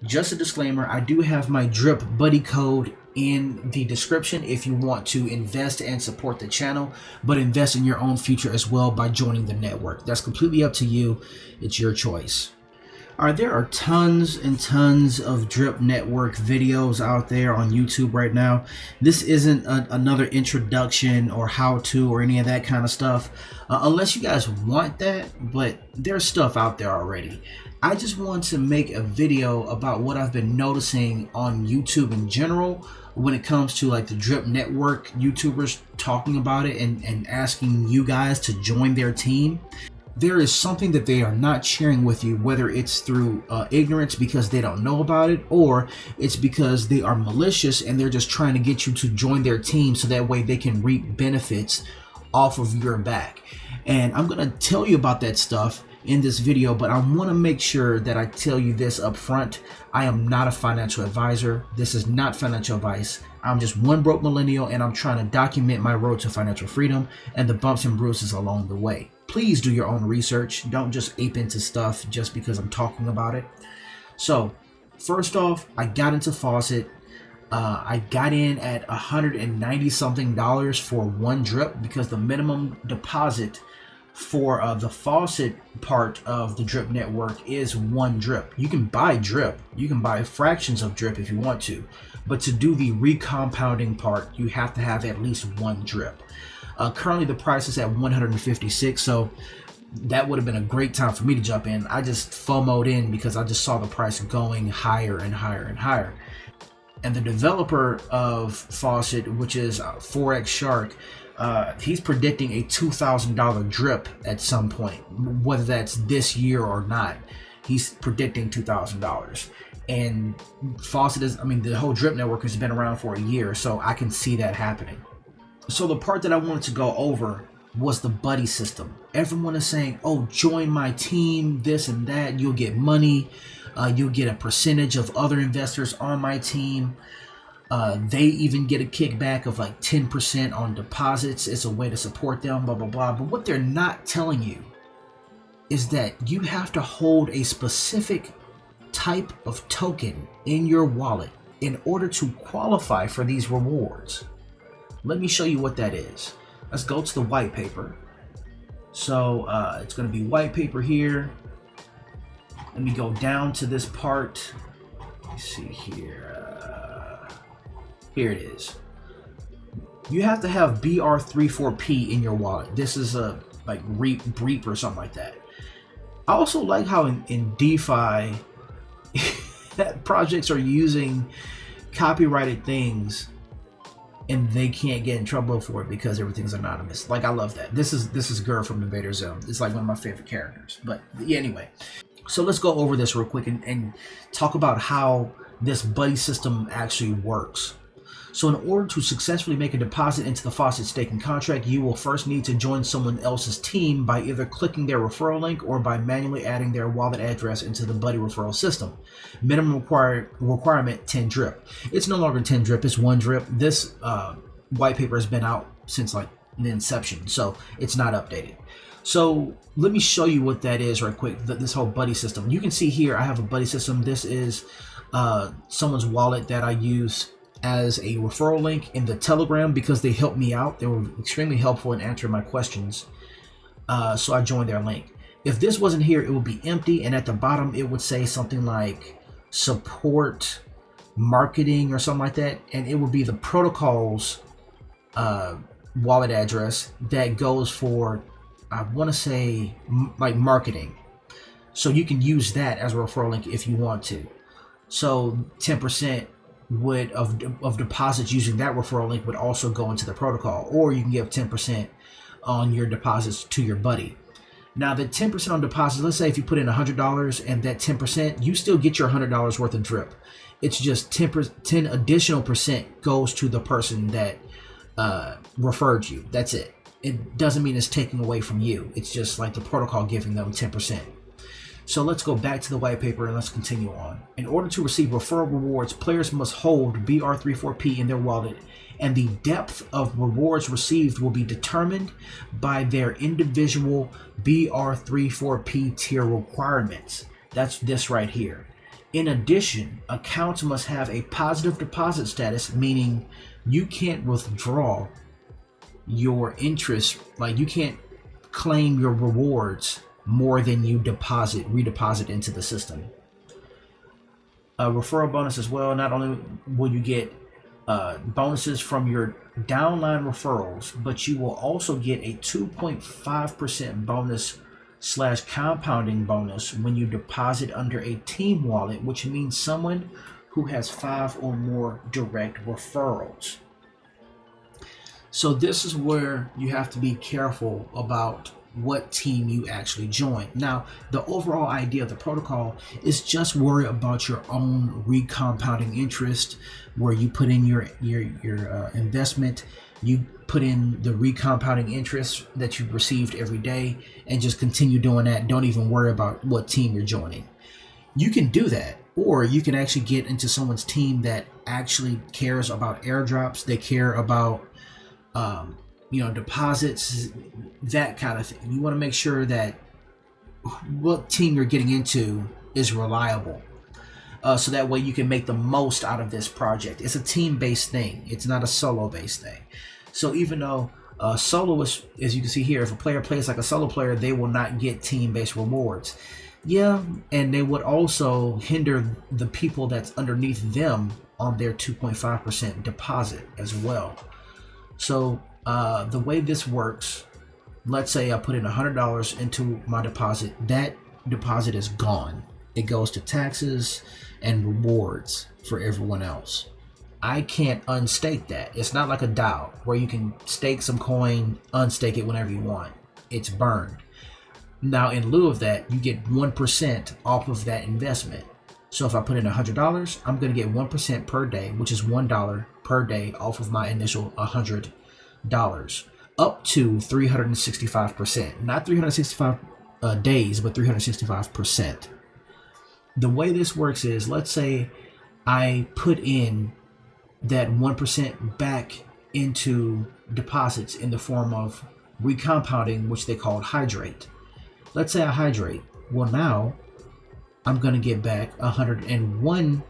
Just a disclaimer, I do have my drip buddy code in the description if you want to invest and support the channel, but invest in your own future as well by joining the network. That's completely up to you. It's your choice. All right, there are tons and tons of drip network videos out there on YouTube right now. This isn't another introduction or how to or any of that kind of stuff, unless you guys want that, but there's stuff out there already. I just want to make a video about what I've been noticing on YouTube in general when it comes to like the drip network YouTubers talking about it and asking you guys to join their team. There is something that they are not sharing with you, whether it's through ignorance because they don't know about it, or it's because they are malicious and they're just trying to get you to join their team so that way they can reap benefits off of your back. And I'm going to tell you about that stuff in this video, but I want to make sure that I tell you this up front. I am not a financial advisor. This is not financial advice. I'm just one broke millennial, and I'm trying to document my road to financial freedom and the bumps and bruises along the way. Please do your own research. Don't just ape into stuff just because I'm talking about it. So first off, I got into Faucet. I got in at $190 something for one drip because the minimum deposit for the Faucet part of the drip network is one drip. You can buy drip, you can buy fractions of drip if you want to, but to do the recompounding part, you have to have at least one drip. Currently the price is at $156, so that would have been a great time for me to jump in. I just FOMO'd in because I just saw the price going higher and higher and higher. And the developer of Faucet, which is Forex Shark, he's predicting a $2,000 drip at some point, whether that's this year or not. He's predicting $2,000. And Faucet is, I mean, the whole drip network has been around for a year, so I can see that happening. So the part that I wanted to go over was the buddy system. Everyone is saying, oh, join my team, this and that, you'll get money, you'll get a percentage of other investors on my team. They even get a kickback of like 10% on deposits. It's a way to support them, blah, blah, blah. But what they're not telling you is that you have to hold a specific type of token in your wallet in order to qualify for these rewards. Let me show you what that is. Let's go to the white paper. So it's going to be white paper here. Let me go down to this part. Let me see here. Here it is. You have to have BR34P in your wallet. This is a like Reap or something like that. I also like how in DeFi projects are using copyrighted things and they can't get in trouble for it because everything's anonymous. Like, I love that. This is Girl from Invader Zone. It's like one of my favorite characters. But yeah, anyway. So let's go over this real quick and talk about how this buddy system actually works. So in order to successfully make a deposit into the Faucet staking contract, you will first need to join someone else's team by either clicking their referral link or by manually adding their wallet address into the buddy referral system. Minimum requirement 10 drip. It's no longer 10 drip, it's 1 drip. This white paper has been out since like the inception, so it's not updated. So let me show you what that is right quick, this whole buddy system. You can see here I have a buddy system. This is someone's wallet that I use as a referral link in the Telegram because they helped me out. They were extremely helpful in answering my questions. So I joined their link. If this wasn't here, it would be empty, and at the bottom it would say something like support marketing or something like that, and it would be the protocol's wallet address that goes for, I want to say, like marketing. So you can use that as a referral link if you want to. So 10% of deposits using that referral link would also go into the protocol, or you can give 10% on your deposits to your buddy. Now the 10% on deposits, let's say if you put in $100 and that 10%, you still get your $100 worth of drip. It's just 10 additional percent goes to the person that referred you. That's it. It doesn't mean it's taking away from you. It's just like the protocol giving them 10%. So let's go back to the white paper and let's continue on. In order to receive referral rewards, players must hold BR34P in their wallet, and the depth of rewards received will be determined by their individual BR34P tier requirements. That's this right here. In addition, accounts must have a positive deposit status, meaning you can't withdraw your interest, like you can't claim your rewards more than you redeposit into the system. A referral bonus as well. Not only will you get bonuses from your downline referrals, but you will also get a 2.5% bonus / compounding bonus when you deposit under a team wallet, which means someone who has 5 or more direct referrals. So this is where you have to be careful about what team you actually join. Now, the overall idea of the protocol is just worry about your own recompounding interest, where you put in your investment, you put in the recompounding interest that you've received every day, and just continue doing that. Don't even worry about what team you're joining. You can do that, or you can actually get into someone's team that actually cares about airdrops. They care about deposits, that kind of thing. You want to make sure that what team you're getting into is reliable, so that way you can make the most out of this project. It's a team-based thing. It's not a solo-based thing. So even though solo is, as you can see here, if a player plays like a solo player, they will not get team-based rewards. Yeah, and they would also hinder the people that's underneath them on their 2.5% deposit as well. So the way this works, let's say I put in $100 into my deposit. That deposit is gone. It goes to taxes and rewards for everyone else. I can't unstake that. It's not like a DAO where you can stake some coin, unstake it whenever you want. It's burned. Now, in lieu of that, you get 1% off of that investment. So if I put in $100, I'm going to get 1% per day, which is $1 per day off of my initial $100, up to 365%. Not 365 days, but 365%. The way this works is, let's say I put in that 1% back into deposits in the form of recompounding, which they call hydrate. Let's say I hydrate. Well, now I'm going to get back $101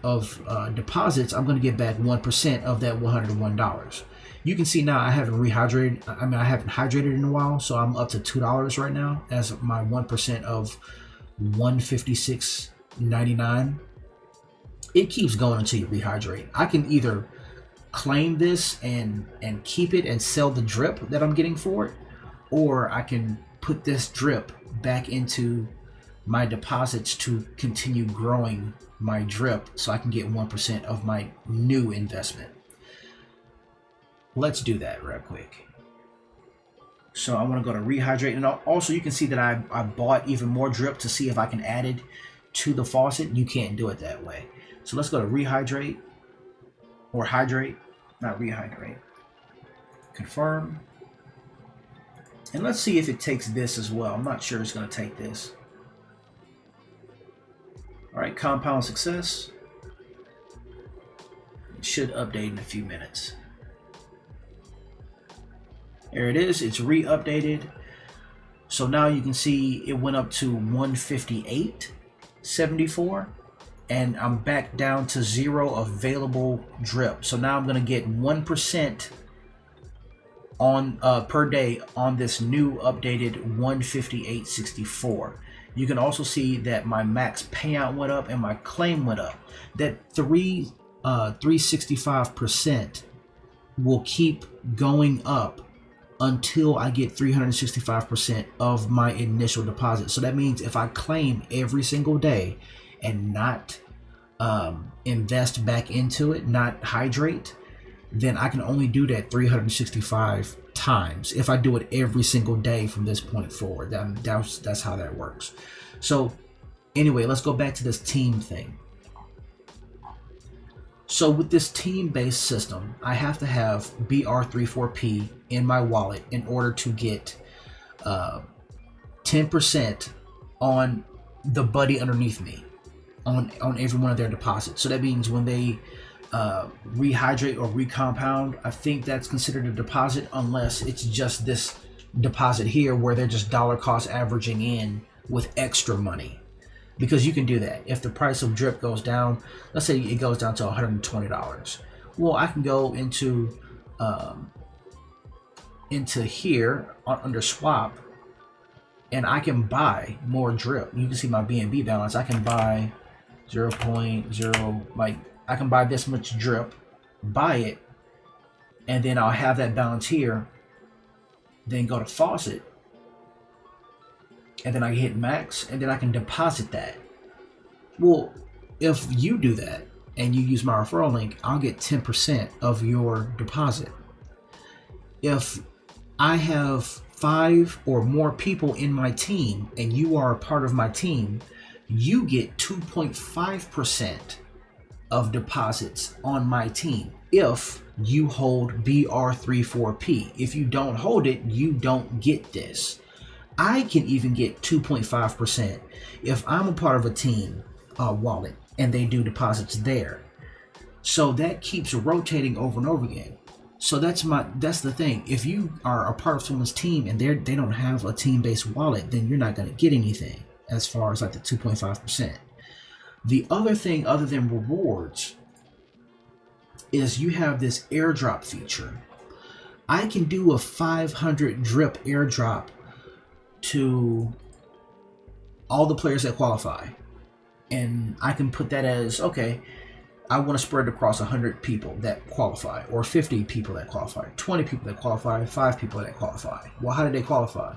of deposits. I'm going to get back 1% of that $101. You can see now I haven't rehydrated. I haven't hydrated in a while, so I'm up to $2 right now as my 1% of $156.99. It keeps going until you rehydrate. I can either claim this and keep it and sell the drip that I'm getting for it, or I can put this drip back into my deposits to continue growing my drip so I can get 1% of my new investment. Let's do that real quick. So I want to go to rehydrate, and also you can see that I bought even more drip to see if I can add it to the faucet. You can't do it that way. So let's go to rehydrate, or hydrate, not rehydrate. Confirm. And let's see if it takes this as well. I'm not sure it's going to take this. All right, compound success. It should update in a few minutes. There it is. It's re-updated. So now you can see it went up to 158.74, and I'm back down to 0 available drip. So now I'm going to get 1% on per day on this new updated 158.64. You can also see that my max payout went up and my claim went up. That 365% will keep going up until I get 365% of my initial deposit. So that means if I claim every single day and not invest back into it, not hydrate, then I can only do that 365 times. If I do it every single day from this point forward, that's how that works. So anyway, let's go back to this team thing. So with this team-based system, I have to have BR34P in my wallet in order to get 10% on the buddy underneath me on every one of their deposits. So that means when they rehydrate or recompound, I think that's considered a deposit, unless it's just this deposit here where they're just dollar cost averaging in with extra money. because you can do that. If the price of drip goes down, let's say it goes down to $120, well, I can go into here under swap, and I can buy more drip. You can see my BNB balance. I can buy 0.0, like I can buy this much drip, buy it, and then I'll have that balance here, then go to Faucet, and then I hit max, and then I can deposit that. Well, if you do that and you use my referral link, I'll get 10% of your deposit. If I have 5 or more people in my team and you are a part of my team, you get 2.5% of deposits on my team if you hold BR34P. If you don't hold it, you don't get this. I can even get 2.5% if I'm a part of a team wallet and they do deposits there. So that keeps rotating over and over again. So that's the thing. If you are a part of someone's team and they don't have a team-based wallet, then you're not going to get anything as far as like the 2.5%. The other thing other than rewards is you have this airdrop feature. I can do a 500 drip airdrop to all the players that qualify, and I can put that as, okay, I want to spread it across 100 people that qualify, or 50 people that qualify, 20 people that qualify, 5 people that qualify. Well, how do they qualify?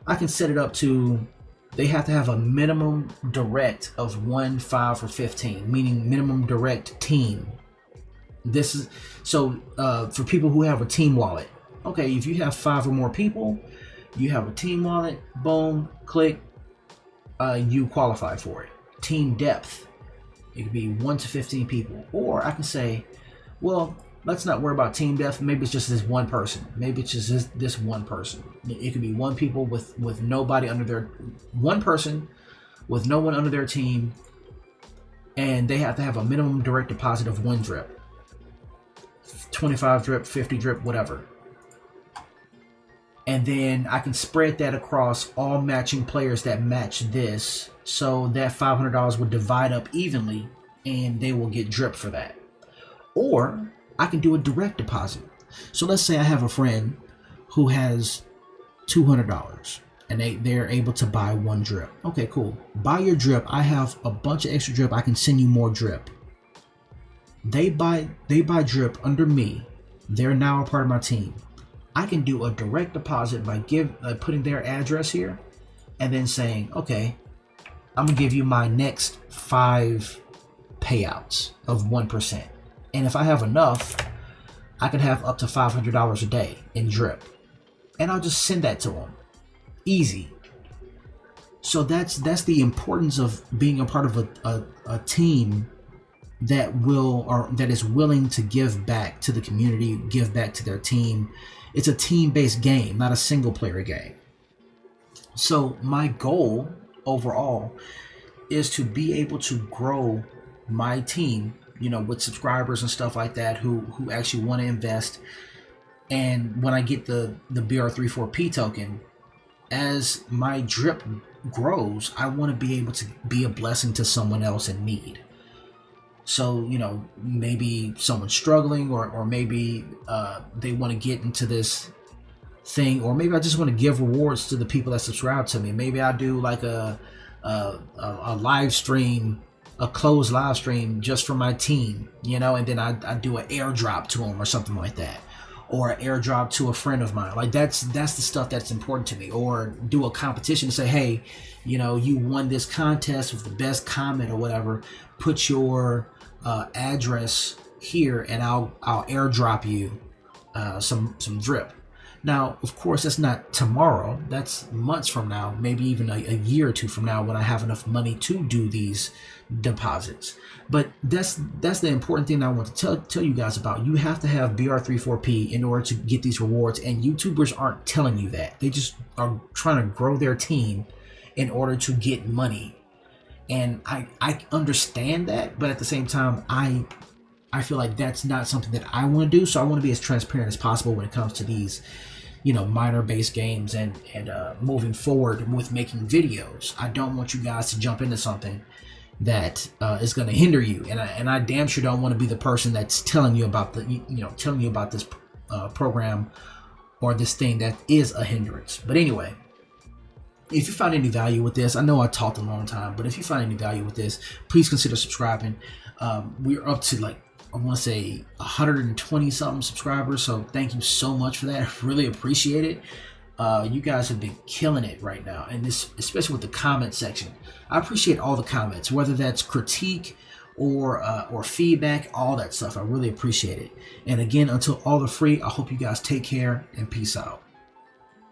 I can set it up to, they have to have a minimum direct of 1, 5, or 15, meaning minimum direct team. This is so for people who have a team wallet. Okay, if you have 5 or more people, you have a team wallet, boom, click, you qualify for it. Team depth, it could be 1 to 15 people. Or I can say, well, let's not worry about team depth. Maybe it's just this one person. Maybe it's just this one person. It could be one people with nobody under their, one person with no one under their team, and they have to have a minimum direct deposit of 1 drip, 25 drip, 50 drip, whatever. And then I can spread that across all matching players that match this, so that $500 would divide up evenly and they will get drip for that. Or I can do a direct deposit. So let's say I have a friend who has $200 and they're able to buy 1 drip. Okay, cool. Buy your drip. I have a bunch of extra drip. I can send you more drip. They buy drip under me. They're now a part of my team. I can do a direct deposit by putting their address here and then saying, okay, I'm gonna give you my next 5 payouts of 1%. And if I have enough, I can have up to $500 a day in drip. And I'll just send that to them. Easy. So that's the importance of being a part of a team that is willing to give back to the community, give back to their team. It's a team-based game, not a single-player game. So my goal overall is to be able to grow my team, with subscribers and stuff like that who actually want to invest. And when I get the BR34P token, as my drip grows, I want to be able to be a blessing to someone else in need. So, maybe someone's struggling, or maybe they want to get into this thing, or maybe I just want to give rewards to the people that subscribe to me. Maybe I do like a live stream, a closed live stream just for my team, and then I do an airdrop to them or something like that, or an airdrop to a friend of mine. Like that's the stuff that's important to me. Or do a competition to say, hey, you won this contest with the best comment or whatever. Put your address here, and I'll airdrop you some drip. Now, of course, that's not tomorrow. That's months from now, maybe even a year or 2 from now, when I have enough money to do these deposits. But that's the important thing I want to tell you guys about. You have to have BR34P in order to get these rewards, and YouTubers aren't telling you that. They just are trying to grow their team in order to get money. And I understand that, but at the same time, I feel like that's not something that I want to do. So I want to be as transparent as possible when it comes to these minor base games and moving forward with making videos. I don't want you guys to jump into something that is going to hinder you, and I damn sure don't want to be the person that's telling you about this program or this thing that is a hindrance. But anyway, if you find any value with this, I know I talked a long time, but if you find any value with this, please consider subscribing. We're up to, like, I want to say 120 something subscribers, so thank you so much for that. I really appreciate it. You guys have been killing it right now, and this, especially with the comment section. I appreciate all the comments, whether that's critique or feedback, all that stuff. I really appreciate it. And again, until all are free, I hope you guys take care and peace out.